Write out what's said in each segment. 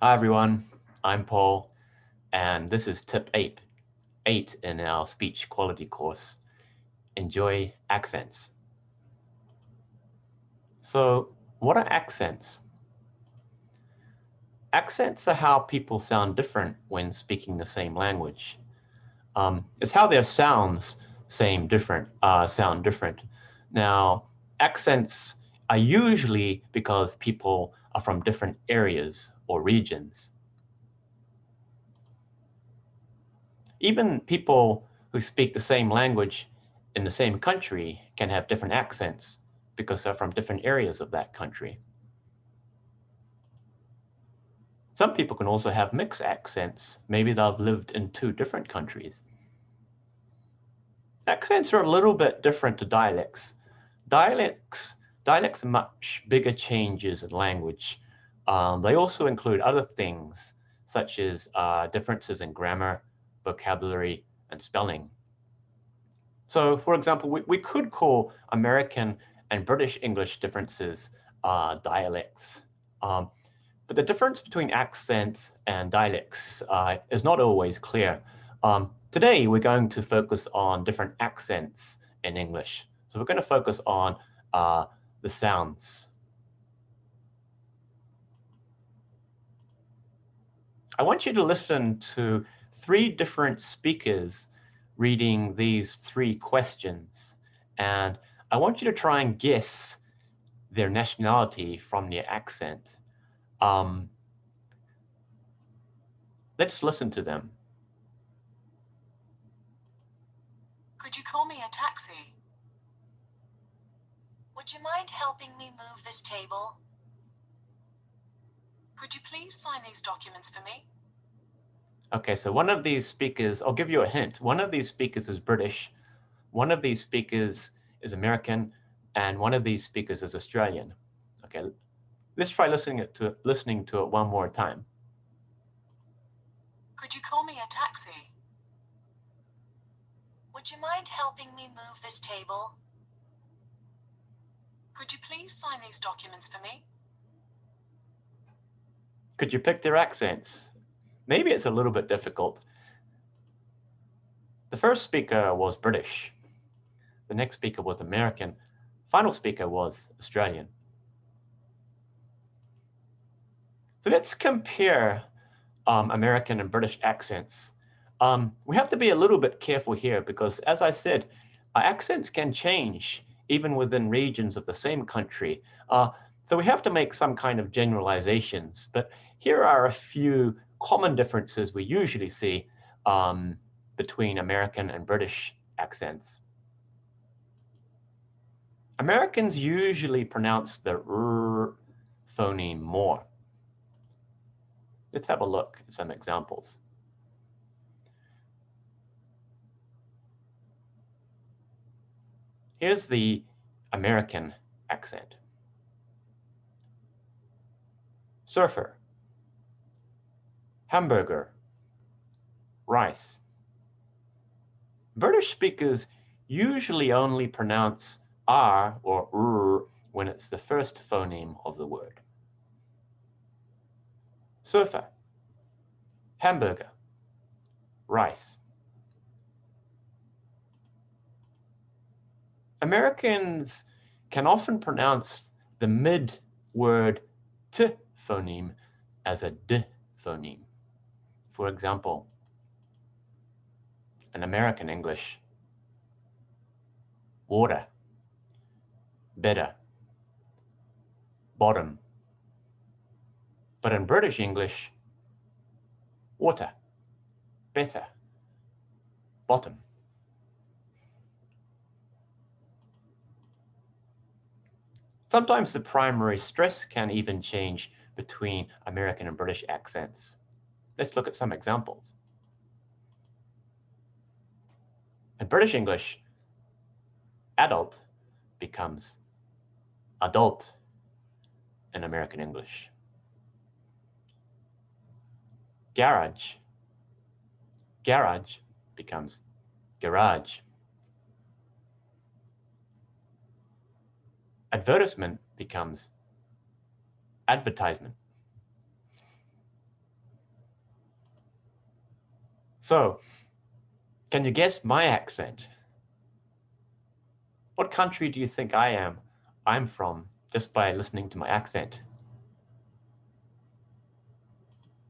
Hi everyone, I'm Paul, and this is tip 8 in our speech quality course. Enjoy accents. So, what are accents? Accents are how people sound different when speaking the same language. It's how their sounds sound different. Now, accents are usually because people are from different areas or regions. Even people who speak the same language in the same country can have different accents because they're from different areas of that country. Some people can also have mixed accents. Maybe they've lived in two different countries. Accents are a little bit different to dialects. Dialects are much bigger changes in language. They also include other things such as differences in grammar, vocabulary, and spelling. So, for example, we could call American and British English differences dialects. But the difference between accents and dialects is not always clear. Today, we're going to focus on different accents in English. So we're going to focus on the sounds. I want you to listen to 3 different speakers reading these 3 questions. And I want you to try and guess their nationality from their accent. Let's listen to them. Could you call me a taxi? Would you mind helping me move this table? Could you please sign these documents for me? Okay, so one of these speakers, I'll give you a hint. One of these speakers is British, one of these speakers is American, and one of these speakers is Australian. Okay, let's try listening to it one more time. Could you call me a taxi? Would you mind helping me move this table? Could you please sign these documents for me? Could you pick their accents? Maybe it's a little bit difficult. The first speaker was British. The next speaker was American. Final speaker was Australian. So let's compare American and British accents. We have to be a little bit careful here because, as I said, our accents can change even within regions of the same country. So we have to make some kind of generalizations. But here are a few common differences we usually see between American and British accents. Americans usually pronounce the R phoneme more. Let's have a look at some examples. Here's the American accent. Surfer, hamburger, rice. British speakers usually only pronounce R or R when it's the first phoneme of the word. Surfer, hamburger, rice. Americans can often pronounce the mid-word T phoneme as a D phoneme. For example, in American English, water, better, bottom. But in British English, water, better, bottom. Sometimes the primary stress can even change between American and British accents. Let's look at some examples. In British English, adult becomes adult in American English. Garage becomes garage. Advertisement becomes advertisement. So, can you guess my accent? What country do you think I'm from, just by listening to my accent?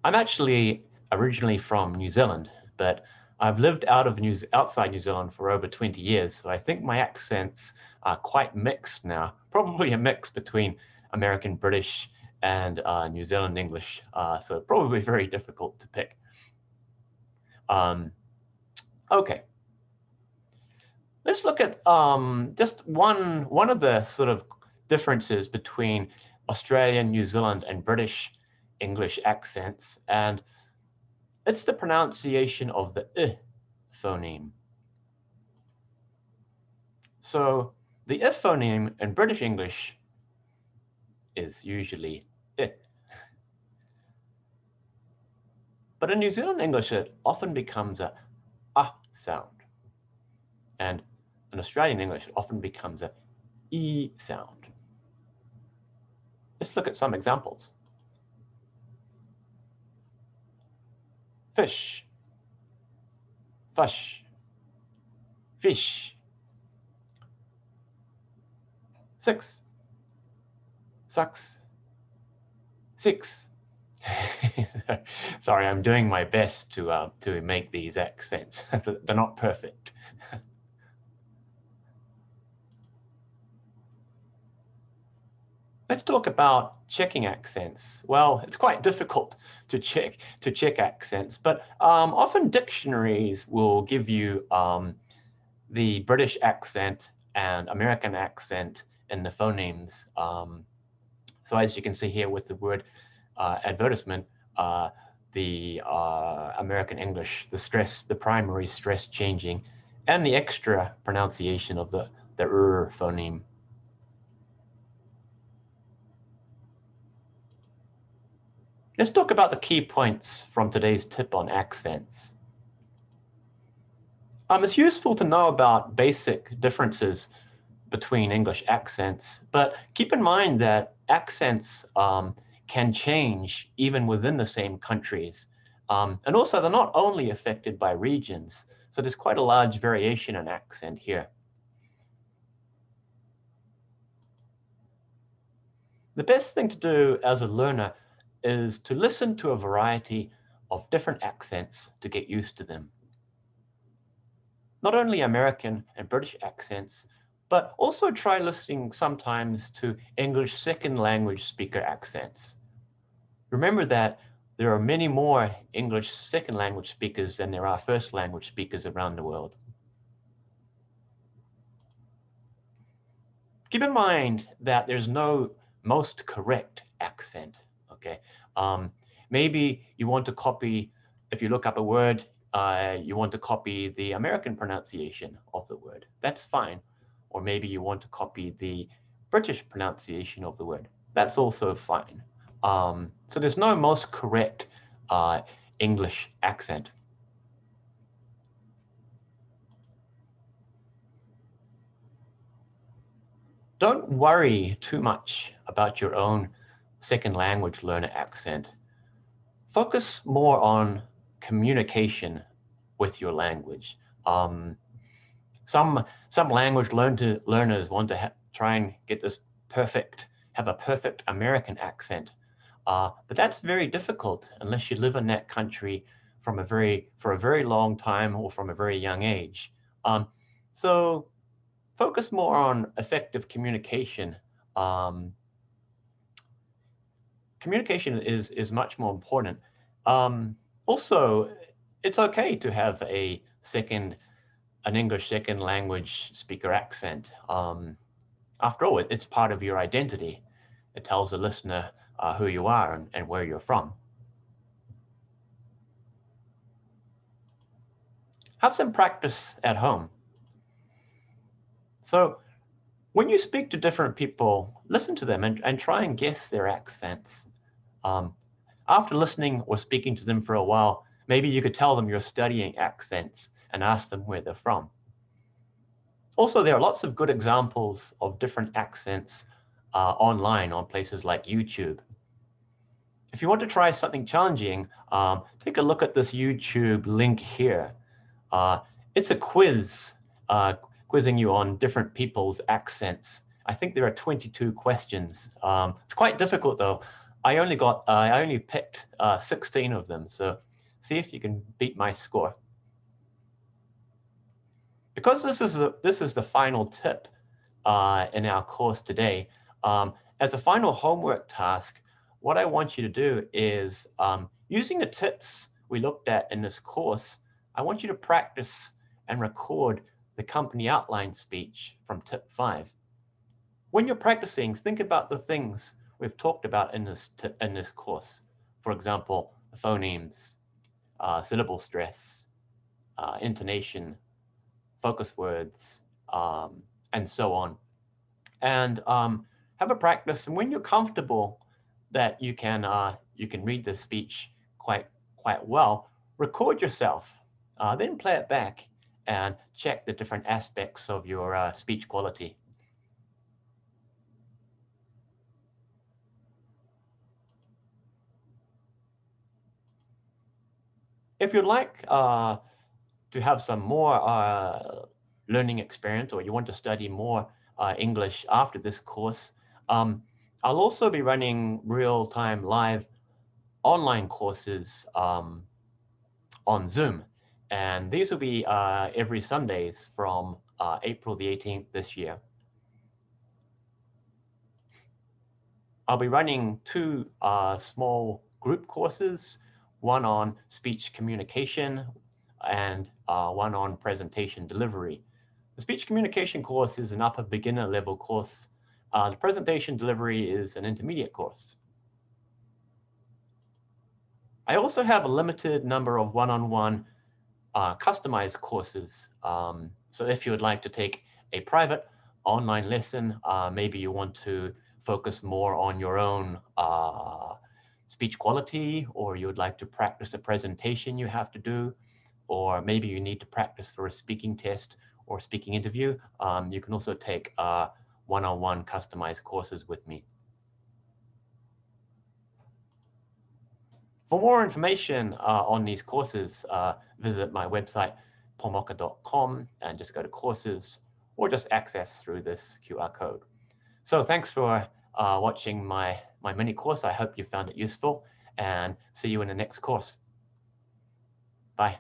I'm actually originally from New Zealand, but I've lived outside New Zealand for over 20 years, so I think my accents are quite mixed now, probably a mix between American British and New Zealand English, so probably very difficult to pick. Okay. Let's look at just one of the sort of differences between Australian, New Zealand, and British English accents, and it's the pronunciation of the I phoneme. So the I phoneme in British English is usually I. But in New Zealand English, it often becomes a sound. And in Australian English, it often becomes a E sound. Let's look at some examples. Fish, fush, fish. 6, sucks, 6. Sorry, I'm doing my best to make these accents. They're not perfect. Let's talk about checking accents. Well, it's quite difficult to check accents, but often dictionaries will give you the British accent and American accent in the phonemes. So as you can see here with the word advertisement, the American English, the primary stress changing, and the extra pronunciation of the phoneme. Let's talk about the key points from today's tip on accents. It's useful to know about basic differences between English accents, but keep in mind that accents can change even within the same countries. And also, they're not only affected by regions, so there's quite a large variation in accent here. The best thing to do as a learner is to listen to a variety of different accents to get used to them. Not only American and British accents, but also try listening sometimes to English second language speaker accents. Remember that there are many more English second language speakers than there are first language speakers around the world. Keep in mind that there's no most correct accent, okay? Maybe you want to copy, if you look up a word, you want to copy the American pronunciation of the word. That's fine. Or maybe you want to copy the British pronunciation of the word. That's also fine. So there's no most correct English accent. Don't worry too much about your own second language learner accent. Focus more on communication with your language. Some language learners want to try and get this have a perfect American accent, but that's very difficult unless you live in that country for a very long time or from a very young age. So focus more on effective communication. Communication is much more important. Also, it's okay to have an English second language speaker accent. After all, it's part of your identity. It tells the listener who you are and where you're from. Have some practice at home. So when you speak to different people, listen to them and try and guess their accents. After listening or speaking to them for a while, maybe you could tell them you're studying accents and ask them where they're from. Also, there are lots of good examples of different accents online on places like YouTube. If you want to try something challenging, take a look at this YouTube link here. It's a quiz, quizzing you on different people's accents. I think there are 22 questions. It's quite difficult though. I only picked 16 of them, so see if you can beat my score. Because this is the final tip in our course today, as a final homework task, what I want you to do is, using the tips we looked at in this course, I want you to practice and record the company outline speech from tip 5. When you're practicing, think about the things we've talked about in this course. For example, the phonemes, syllable stress, intonation, focus words, and so on. And have a practice, and when you're comfortable that you can read the speech quite well, record yourself, then play it back and check the different aspects of your speech quality. If you'd like to have some more learning experience, or you want to study more English after this course, I'll also be running real-time live online courses on Zoom. And these will be every Sundays from April the 18th this year. I'll be running 2 small group courses, one on speech communication and one on presentation delivery. The speech communication course is an upper beginner level course. The presentation delivery is an intermediate course. I also have a limited number of one-on-one customized courses. So if you would like to take a private online lesson, maybe you want to focus more on your own speech quality, or you would like to practice a presentation you have to do, or maybe you need to practice for a speaking test or speaking interview, you can also take one-on-one customized courses with me. For more information on these courses, visit my website, paumoka.com, and just go to courses, or just access through this QR code. So thanks for watching my mini course. I hope you found it useful, and see you in the next course. Bye.